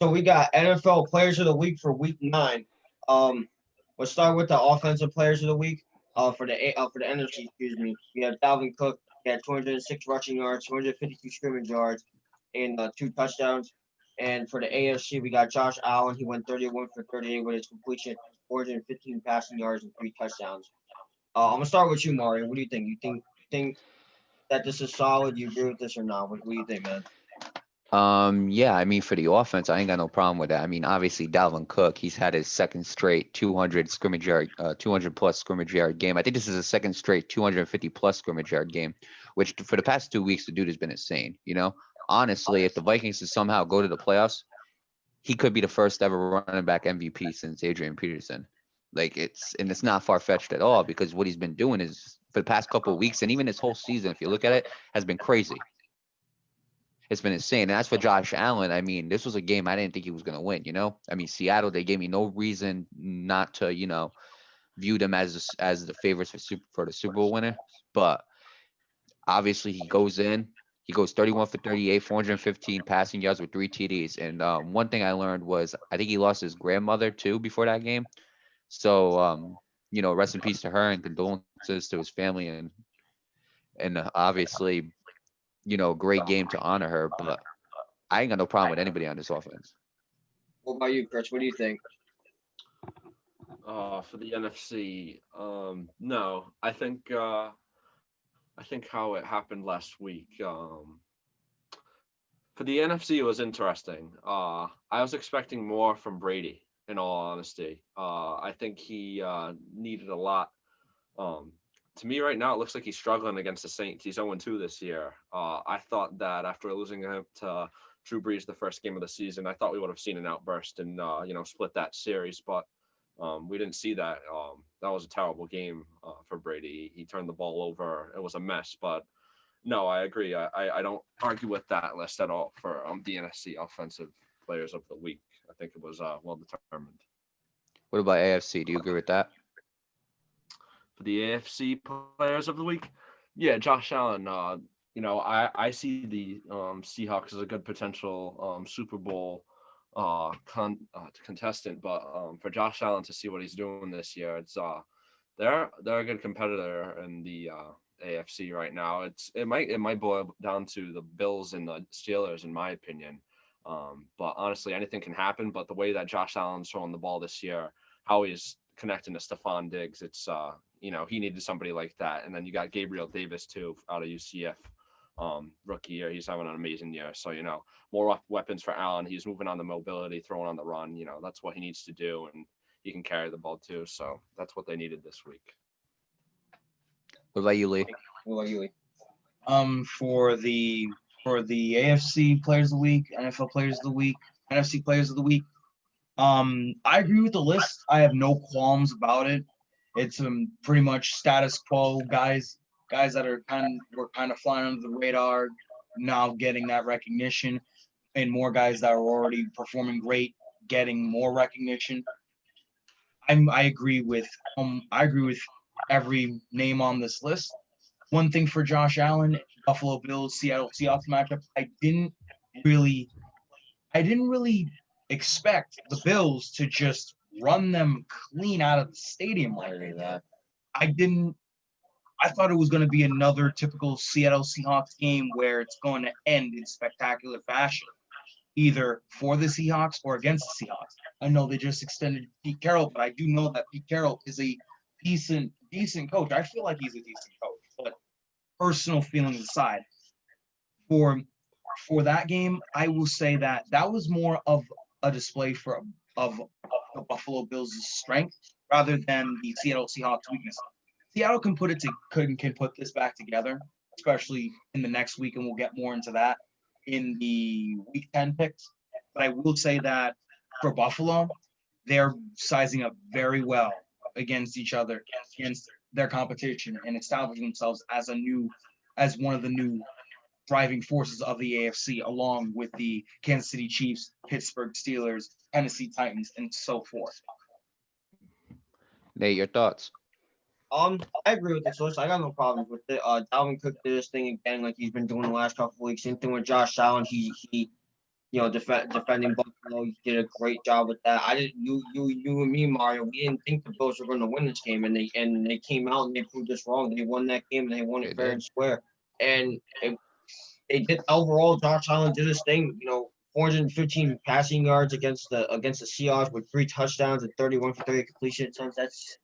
So we got NFL Players of the Week for Week 9. Um, let's start with the Offensive Players of the Week. For the NFC, excuse me, we have Dalvin Cook. He had 206 rushing yards, 252 scrimmage yards, and 2 touchdowns. And for the AFC, we got Josh Allen. He went 31 for 38 with his completion, 415 passing yards and 3 touchdowns. I'm gonna start with you, Mario. What do you think? You think that this is solid? You agree with this or not? What do you think, man? Yeah, I mean, for the offense, I ain't got no problem with that. I mean, obviously, Dalvin Cook, he's had his second straight 200 plus scrimmage yard game. I think this is a second straight 250 plus scrimmage yard game, which for the past 2 weeks, the dude has been insane. Honestly, if the Vikings to somehow go to the playoffs, he could be the first ever running back MVP since Adrian Peterson. And it's not far fetched at all because what he's been doing is for the past couple of weeks and even this whole season, if you look at it, has been crazy. It's been insane. And as for Josh Allen, I mean, this was a game I didn't think he was going to win. I mean, Seattle, they gave me no reason not to, view them as the favorites for the Super Bowl winner. But obviously, he goes 31 for 38, 415 passing yards with 3 TDs. And one thing I learned was I think he lost his grandmother too before that game. So, rest in peace to her and condolences to his family and obviously, great game to honor her. But I ain't got no problem with anybody on this offense. What about you, Chris? What do you think? For the NFC, no, I think how it happened last week. For the NFC, it was interesting. I was expecting more from Brady. In all honesty, I think he needed a lot. Um, to me, right now, it looks like he's struggling against the Saints. He's 0-2 this year. I thought that after losing him to Drew Brees the first game of the season, I thought we would have seen an outburst and split that series, but we didn't see that. That was a terrible game for Brady. He turned the ball over. It was a mess, but no, I agree. I don't argue with that list at all for the NFC offensive players of the week. I think it was well determined. What about AFC? Do you agree with that? For the AFC players of the week, yeah, Josh Allen. I see the Seahawks as a good potential Super Bowl contestant, but for Josh Allen to see what he's doing this year, they're a good competitor in the AFC right now. It might boil down to the Bills and the Steelers, in my opinion. But honestly, anything can happen. But the way that Josh Allen's throwing the ball this year, how he's connecting to Stephon Diggs, he needed somebody like that. And then you got Gabriel Davis too out of UCF, rookie year. He's having an amazing year. So more weapons for Allen. He's moving on the mobility, throwing on the run. That's what he needs to do, and he can carry the ball too. So that's what they needed this week. What about you, Lee? What about you, Lee? For the AFC Players of the Week, NFL Players of the Week, NFC Players of the Week, I agree with the list. I have no qualms about it. It's pretty much status quo guys that were kind of flying under the radar, now getting that recognition, and more guys that are already performing great getting more recognition. I agree with every name on this list. One thing for Josh Allen, Buffalo Bills, Seattle Seahawks matchup, really I didn't really expect the Bills to just run them clean out of the stadium like that. I didn't. I thought it was going to be another typical Seattle Seahawks game where it's going to end in spectacular fashion, either for the Seahawks or against the Seahawks. I know they just extended Pete Carroll, but I do know that Pete Carroll is a decent coach. I feel like he's a decent coach, but personal feelings aside, for that game, I will say that was more of a display of the Buffalo Bills' strength rather than the Seattle Seahawks' weakness. Seattle can put this back together, especially in the next week, and we'll get more into that in the Week 10 picks. But I will say that for Buffalo, they're sizing up very well against each other, against their competition, and establishing themselves as one of the new driving forces of the AFC, along with the Kansas City Chiefs, Pittsburgh Steelers, Tennessee Titans, and so forth. Nate, your thoughts? I agree with this list. I got no problems with it. Dalvin Cook did this thing again, like he's been doing the last couple of weeks. Same thing with Josh Allen. He defending Buffalo. You did a great job with that. I didn't. You and me, Mario. We didn't think the Bills were going to win this game, and they came out and they proved us wrong. They won that game and they won They it fair did. and square. And they did overall. Josh Allen did his thing. 415 passing yards against the Seahawks with 3 touchdowns and 31 for 30 completion attempts.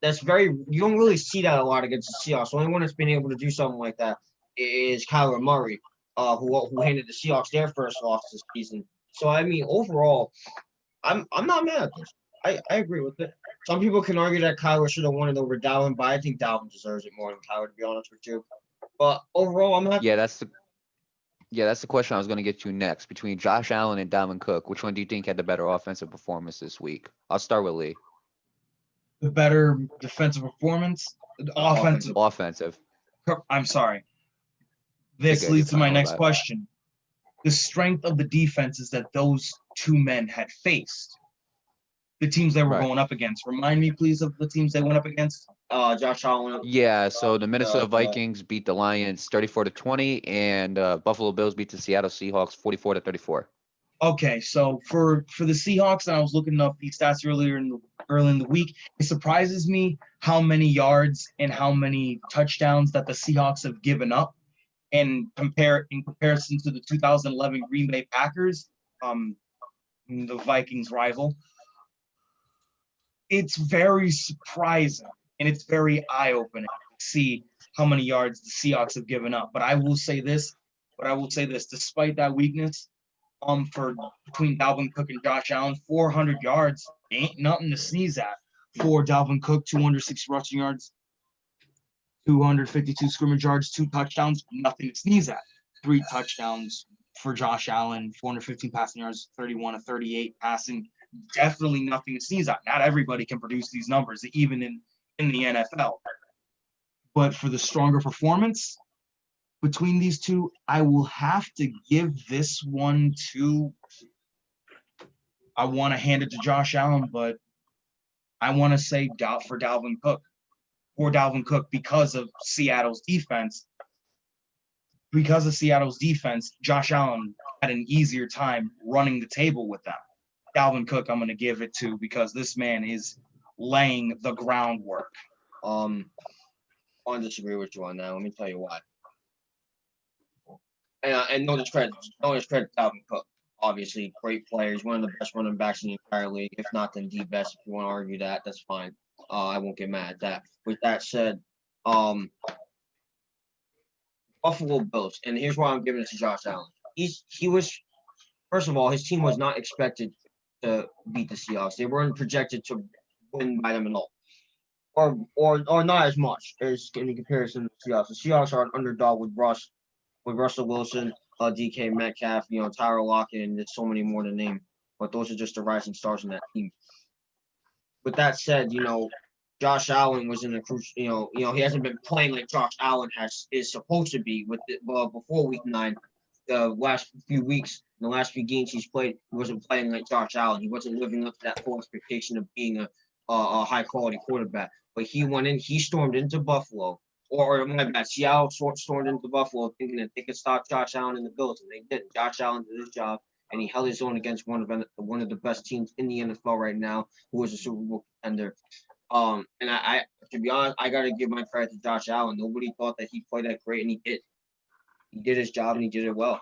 That's very. You don't really see that a lot against the Seahawks. The only one that's been able to do something like that is Kyler Murray, who handed the Seahawks their first loss this season. So I mean, overall, I'm not mad at this. I agree with it. Some people can argue that Kyler should have won it over Dalvin, but I think Dalvin deserves it more than Kyler, to be honest with you. But overall, I'm not. Yeah, that's the question I was going to get to next. Between Josh Allen and Dalvin Cook, which one do you think had the better offensive performance this week? I'll start with Lee. The better defensive performance, the offensive. Offensive. I'm sorry. This Okay, leads to fine, my all next right. question. The strength of the defenses that those two men had faced, the teams they were Right. going up against. Remind me, please, of the teams they went up against. Josh Allen. Yeah, so the Minnesota uh, Vikings beat the Lions 34-20, and Buffalo Bills beat the Seattle Seahawks 44-34. Okay, so for the Seahawks, and I was looking up these stats early in the week. It surprises me how many yards and how many touchdowns that the Seahawks have given up, and in comparison to the 2011 Green Bay Packers, the Vikings rival. It's very surprising and it's very eye-opening to see how many yards the Seahawks have given up. But I will say this, despite that weakness, for between Dalvin Cook and Josh Allen, 400 yards ain't nothing to sneeze at. For Dalvin Cook, 206 rushing yards, 252 scrimmage yards, 2 touchdowns, nothing to sneeze at. 3 touchdowns for Josh Allen, 415 passing yards, 31 of 38 passing. Definitely nothing to sneeze at. Not everybody can produce these numbers, even in the NFL. But for the stronger performance between these two, I will have to give this one to. I want to hand it to Josh Allen, but I want to say for Dalvin Cook. For Dalvin Cook because of Seattle's defense. Because of Seattle's defense, Josh Allen had an easier time running the table with them. Dalvin Cook, I'm going to give it to because this man is laying the groundwork. I disagree with you on that. Let me tell you why. And no discredit to Dalvin Cook. Obviously, great player. He's one of the best running backs in the entire league. If not, then the best. If you want to argue that, that's fine. I won't get mad at that. With that said, Buffalo Bills, and here's why I'm giving it to Josh Allen. He was, first of all, his team was not expected to beat the Seahawks. They weren't projected to win by them at all, or not as much as in comparison to the Seahawks. The Seahawks are an underdog with Russell Wilson, DK Metcalf, Tyler Lockett, and there's so many more to name. But those are just the rising stars in that team. With that said, Josh Allen was in a crucial. He hasn't been playing like Josh Allen is supposed to be before Week 9. The last few weeks, the last few games he's played, he wasn't playing like Josh Allen. He wasn't living up to that full expectation of being a high quality quarterback. But he stormed into Buffalo, or my bad, Seattle stormed into Buffalo thinking that they could stop Josh Allen and the Bills, and they didn't. Josh Allen did his job, and he held his own against one of the best teams in the NFL right now, who is a Super Bowl contender. And I to be honest, I gotta give my credit to Josh Allen. Nobody thought that he played that great, and he did. He did his job, and he did it well.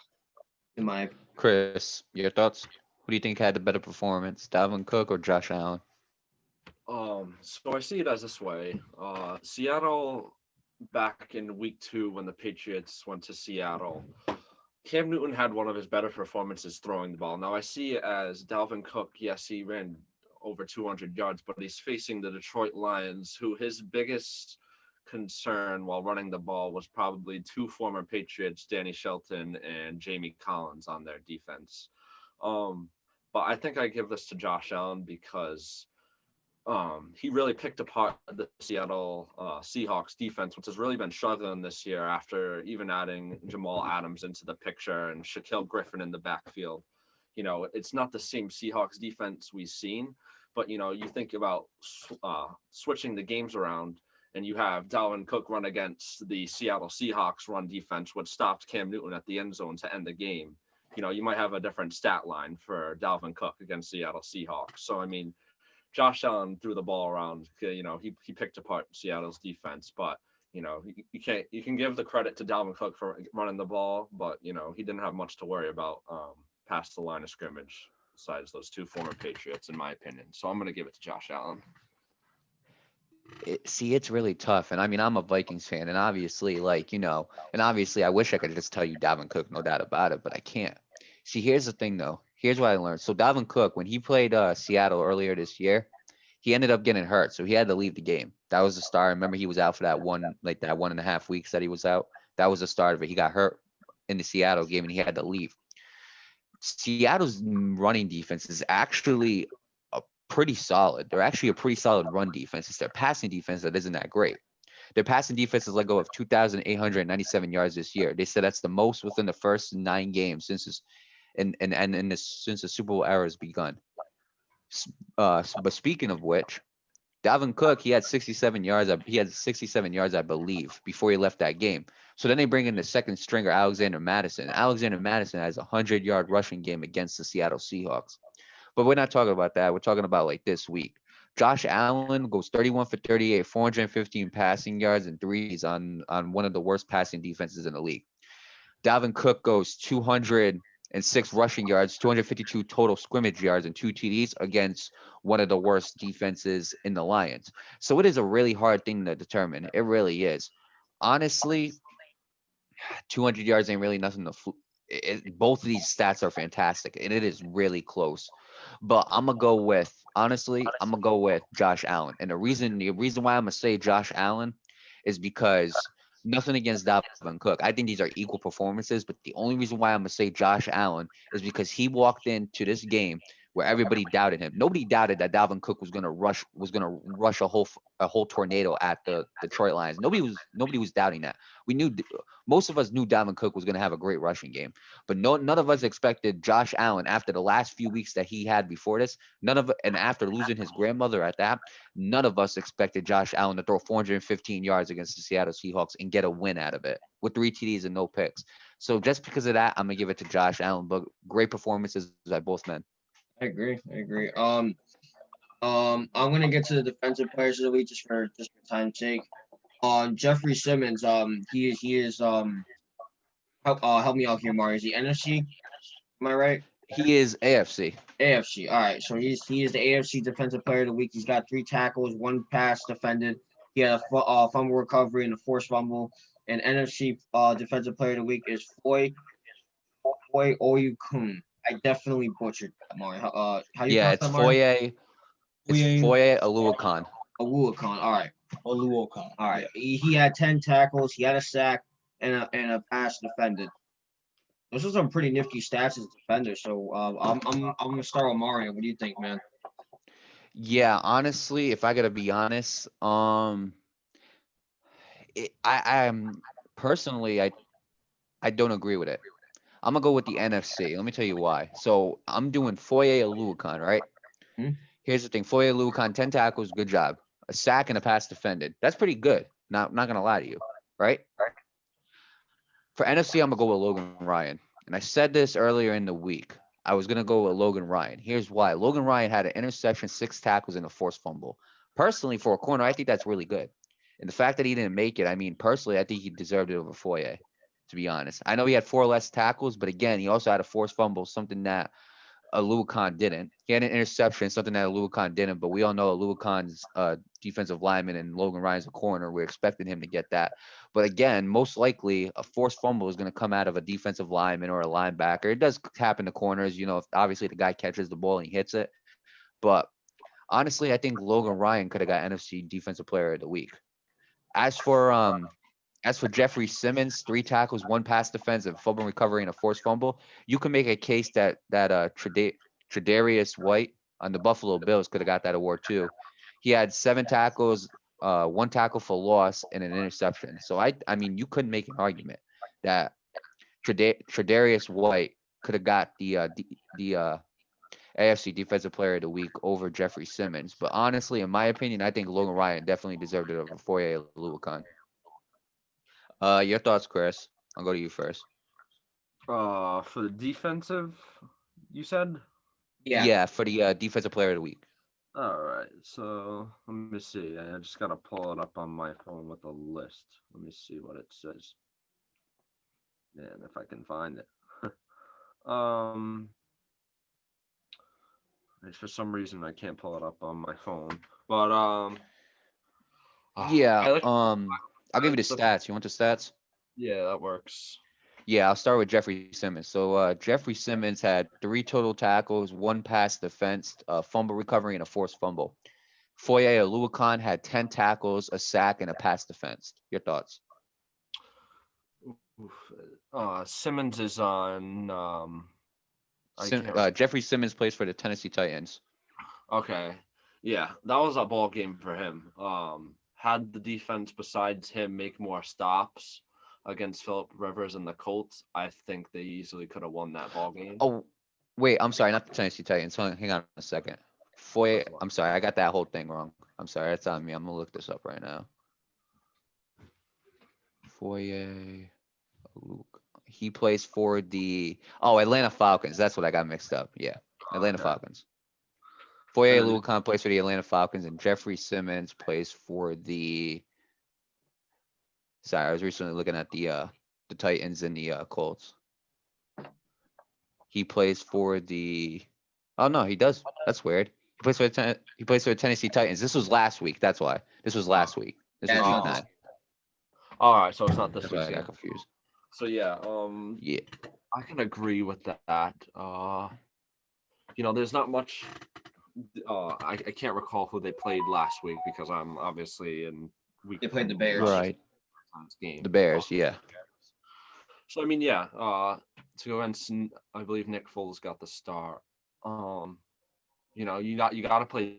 In my opinion. Chris, your thoughts? Who do you think had the better performance, Dalvin Cook or Josh Allen? So I see it as this way. Seattle, back in week 2 when the Patriots went to Seattle, Cam Newton had one of his better performances throwing the ball. Now I see it as Dalvin Cook. Yes, he ran over 200 yards, but he's facing the Detroit Lions, who his biggest concern while running the ball was probably 2 former Patriots, Danny Shelton and Jamie Collins, on their defense. But I think I give this to Josh Allen because he really picked apart the Seattle Seahawks defense, which has really been struggling this year after even adding Jamal Adams into the picture and Shaquille Griffin in the backfield. It's not the same Seahawks defense we've seen, but, you think about switching the games around, and you have Dalvin Cook run against the Seattle Seahawks run defense, which stopped Cam Newton at the end zone to end the game. you might have a different stat line for Dalvin Cook against Seattle Seahawks. So I mean, Josh Allen threw the ball around. He picked apart Seattle's defense, but you can give the credit to Dalvin Cook for running the ball, but he didn't have much to worry about past the line of scrimmage besides those two former Patriots, in my opinion. So I'm gonna give it to Josh Allen. See, it's really tough. And I mean, I'm a Vikings fan, and obviously, and obviously, I wish I could just tell you Dalvin Cook, no doubt about it, but I can't. See, here's the thing, though. Here's what I learned. So Dalvin Cook, when he played Seattle earlier this year, he ended up getting hurt, so he had to leave the game. That was the start. Remember, he was out for that 1.5 weeks that he was out. That was the start of it. He got hurt in the Seattle game, and he had to leave. Seattle's running defense is actually pretty solid. They're actually a pretty solid run defense. It's their passing defense that isn't that great. Their passing defense has let go of 2,897 yards this year. They said that's the most within the first 9 games since since the Super Bowl era has begun. But speaking of which, Dalvin Cook, he had 67 yards. He had 67 yards, I believe, before he left that game. So then they bring in the second stringer, Alexander Mattison. Alexander Mattison has a 100-yard rushing game against the Seattle Seahawks. But we're not talking about that. We're talking about like this week. Josh Allen goes 31 for 38, 415 passing yards and threes on one of the worst passing defenses in the league. Dalvin Cook goes 206 rushing yards, 252 total scrimmage yards, and 2 TDs against one of the worst defenses in the Lions. So it is a really hard thing to determine. It really is. Honestly, 200 yards ain't really nothing to both of these stats are fantastic, and it is really close. But I'm gonna go with Josh Allen, and the reason why I'm gonna say Josh Allen is because nothing against Dalvin Cook. I think these are equal performances, but the only reason why I'm gonna say Josh Allen is because he walked into this game where everybody doubted him. Nobody doubted that Dalvin Cook was gonna rush a whole tornado at the Detroit Lions. Nobody was doubting that. Most of us knew Dalvin Cook was gonna have a great rushing game, but none of us expected Josh Allen after the last few weeks that he had before this. And after losing his grandmother at that, none of us expected Josh Allen to throw 415 yards against the Seattle Seahawks and get a win out of it with 3 TDs and no picks. So just because of that, I'm gonna give it to Josh Allen. But great performances by both men. I agree. I'm gonna get to the defensive players of the week just for time's sake. Jeffrey Simmons. He is help me out here, Mario. Is he NFC? Am I right? He is AFC. AFC. All right. So he is the AFC defensive player of the week. He's got 3 tackles, 1 pass defended. He had a fumble recovery and a forced fumble. And NFC defensive player of the week is Foye Oluokun. I definitely butchered that, Mario. How you Yeah, pronounce it's that, Mario? Foye. It's Foye Oluokun. Oluokun. All right. Oluokun. All right. He had 10 tackles. He had a sack and a pass defended. Those are some pretty nifty stats as a defender. So I'm gonna start with Mario. What do you think, man? Yeah, honestly, if I gotta be honest, I am personally, I don't agree with it. I'm gonna go with the NFC. Let me tell you why. So I'm doing Foye Oluokun, right? Hmm. Here's the thing: Foye Oluokun, 10 tackles, good job. A sack and a pass defended. That's pretty good. Not gonna lie to you, right? For NFC, I'm gonna go with Logan Ryan. And I said this earlier in the week. I was gonna go with Logan Ryan. Here's why: Logan Ryan had an interception, 6 tackles, and a forced fumble. Personally, for a corner, I think that's really good. And the fact that he didn't make it, I mean, personally, I think he deserved it over Foye, to be honest. I know he had 4 less tackles, but again, he also had a forced fumble, something that Oluokun didn't. He had an interception, something that Oluokun didn't, but we all know Oluokun's defensive lineman and Logan Ryan's a corner. We're expecting him to get that. But again, most likely a forced fumble is going to come out of a defensive lineman or a linebacker. It does happen to corners, if obviously the guy catches the ball and he hits it. But honestly, I think Logan Ryan could have got NFC Defensive Player of the Week. As for Jeffrey Simmons, 3 tackles, 1 pass defense, and fumble recovery and a forced fumble, you can make a case that Tre'Davious White on the Buffalo Bills could have got that award too. He had 7 tackles, 1 tackle for loss, and an interception. So I mean, you couldn't make an argument that Tre'Davious White could have got the AFC Defensive Player of the Week over Jeffrey Simmons. But honestly, in my opinion, I think Logan Ryan definitely deserved it over Foye Oluokun. Your thoughts, Chris? I'll go to you first. For the defensive, you said. Yeah, for the defensive player of the week. All right, so let me see. I just gotta pull it up on my phone with a list. Let me see what it says. And if I can find it. um, for some reason I can't pull it up on my phone. But Yeah. I like I'll give you the the- stats. You want the stats? yeah, that works. Yeah, I'll start with Jeffrey Simmons. So Jeffrey Simmons had 3 total tackles, 1 pass defense, a fumble recovery, and a forced fumble. Foye Oluokun had 10 tackles, a sack, and a pass defense. Your thoughts? Oof. Simmons is on. I can't. Jeffrey Simmons plays for the Tennessee Titans. Okay, yeah, that was a ball game for him. Had the defense besides him make more stops against Philip Rivers and the Colts, I think they easily could have won that ball game. Oh, wait, I'm sorry, not the Tennessee Titans. Hang on a second. Foye, That's fine. I'm sorry, I got that whole thing wrong. I'm sorry, that's on me. I'm gonna look this up right now. Foye, he plays for the Atlanta Falcons. That's what I got mixed up. Yeah, Atlanta Okay. Falcons. Foye And then- Oluokun plays for the Atlanta Falcons, and Jeffrey Simmons plays for the. Sorry, I was recently looking at the Titans and the Colts. He plays for the. Oh no, he does. That's weird. He plays for the Tennessee Titans. This was last week. That's why. This was last week. This was Yeah, week no. 9. All right, so it's not this That's why I week's got game. confused. So yeah, Yeah. I can agree with that. There's not much. I can't recall who they played last week because I'm obviously in week. They played the 10 Bears. Right. Game. The Bears. Yeah. So I mean, yeah. To go against, I believe Nick Foles got the start. You got to play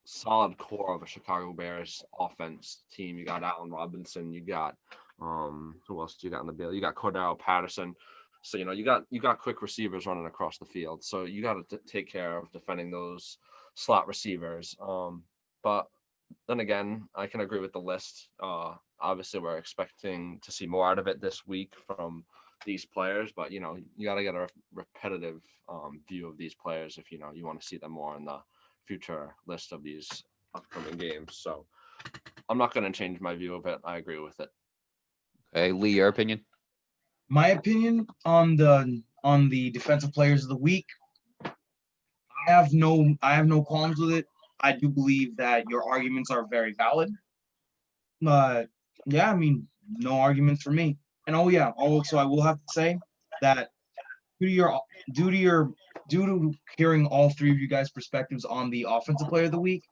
solid core of a Chicago Bears offense team. You got Allen Robinson. You got who else do you got in the bill? You got Cordell Patterson. So you got quick receivers running across the field. So you got to take care of defending those slot receivers. But then again, I can agree with the list. Obviously, we're expecting to see more out of it this week from these players, but you got to get a repetitive view of these players if you want to see them more in the future list of these upcoming games. So I'm not going to change my view of it. I agree with it. Okay, Lee, your opinion? My opinion on the defensive players of the week. I have no qualms with it. I do believe that your arguments are very valid. But yeah, I mean, no arguments for me. And also I will have to say that due to hearing all 3 of you guys' perspectives on the offensive player of the week,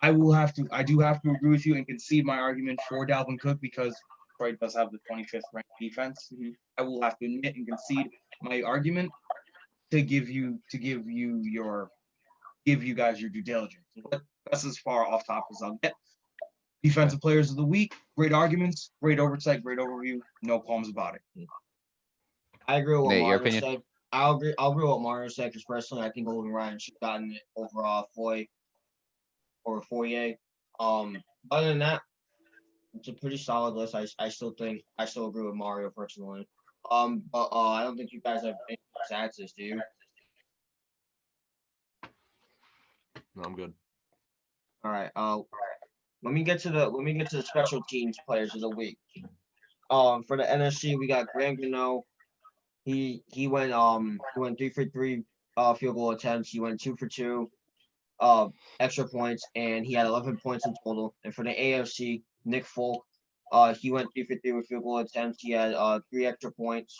I do have to agree with you and concede my argument for Dalvin Cook because Detroit does have the 25th ranked defense. I will have to admit and concede my argument to give you guys your due diligence. But that's as far off topic as I'll get. Defensive players of the week, great arguments, great oversight, great overview, no qualms about it. I agree with what Nate, your Mario opinion? said. I'll agree with what Mario said because personally, I think Logan Ryan should have gotten it over Foye. Other than that, it's a pretty solid list. I still agree with Mario personally. But I don't think you guys have any stats, do you? No, I'm good. All right. Let me get to the special teams players of the week. For the NFC, we got Graham Gano. He went 3 for 3 field goal attempts. He went 2 for 2 extra points, and he had 11 points in total. And for the AFC, Nick Folk, he went 3 for 3 with field goal attempts. He had 3 extra points,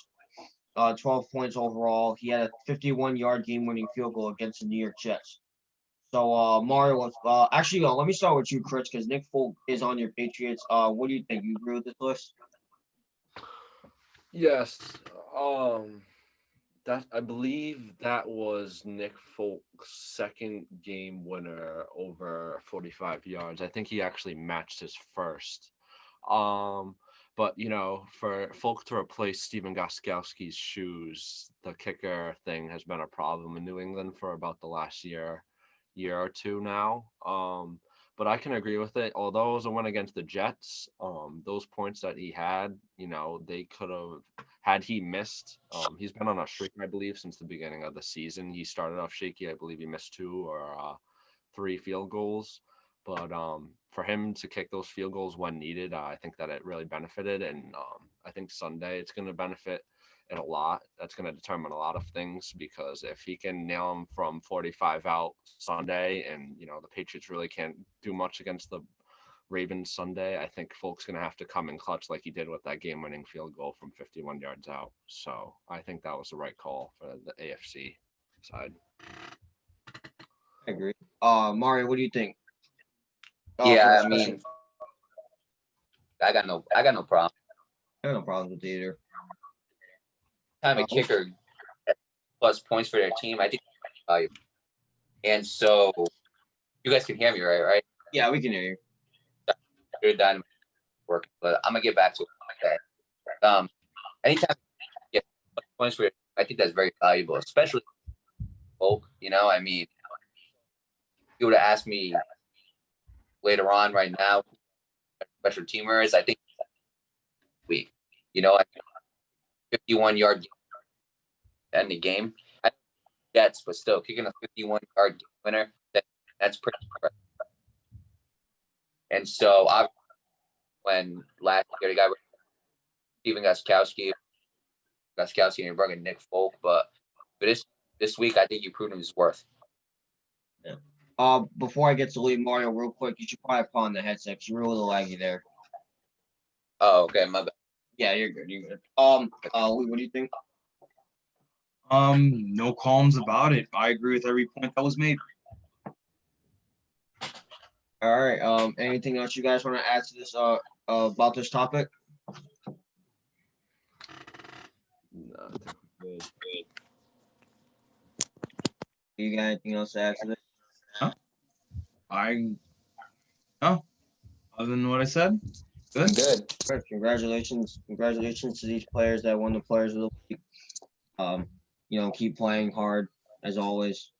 12 points overall. He had a 51-yard game-winning field goal against the New York Jets. So Mario, actually, let me start with you, Chris, because Nick Folk is on your Patriots. What do you think? You agree with this list? Yes. That I believe that was Nick Folk's second game winner over 45 yards. I think he actually matched his first. But for Folk to replace Stephen Gostkowski's shoes, the kicker thing has been a problem in New England for about the last year or two now. but I can agree with it. Although it was a win against the Jets, those points that he had, they could have had he missed. He's been on a streak, I believe, since the beginning of the season. He started off shaky. I believe he missed 2 or 3 field goals. But for him to kick those field goals when needed, I think that it really benefited. And I think Sunday it's going to benefit it a lot. That's going to determine a lot of things, because if he can nail him from 45 out Sunday, and the Patriots really can't do much against the Ravens Sunday, I think Folk's going to have to come in clutch like he did with that game-winning field goal from 51 yards out. So I think that was the right call for the AFC side. I agree. Mario, what do you think? Yeah, for I the mean, I got no problem. I have no problems with either. Time a kicker plus points for their team, I think it's valuable. And so, you guys can hear me, right? Yeah, we can hear you. You're done working, but I'm gonna get back to it. Anytime you get points for, I think that's very valuable, especially folk. I mean, if you would have asked me later on, right now, special teamers, I think week. I 51-yard end the game. Jets, but still kicking a 51-yard winner. That's pretty impressive. And so, when last year the guy Stephen Gostkowski and brought in Nick Folk, but for this week, I think you proved his worth. Yeah. Before I get to leave Mario real quick, you should probably put on the headset because you're a little laggy there. Oh, okay, my bad. Yeah, you're good. You're good. Lee, what do you think? No qualms about it. I agree with every point that was made. All right. Anything else you guys want to add to this about this topic? No, I think we're good. You got anything else to add to this? No. Other than what I said, good. Good. Good. Congratulations to these players that won the Players of the Week. Keep playing hard as always.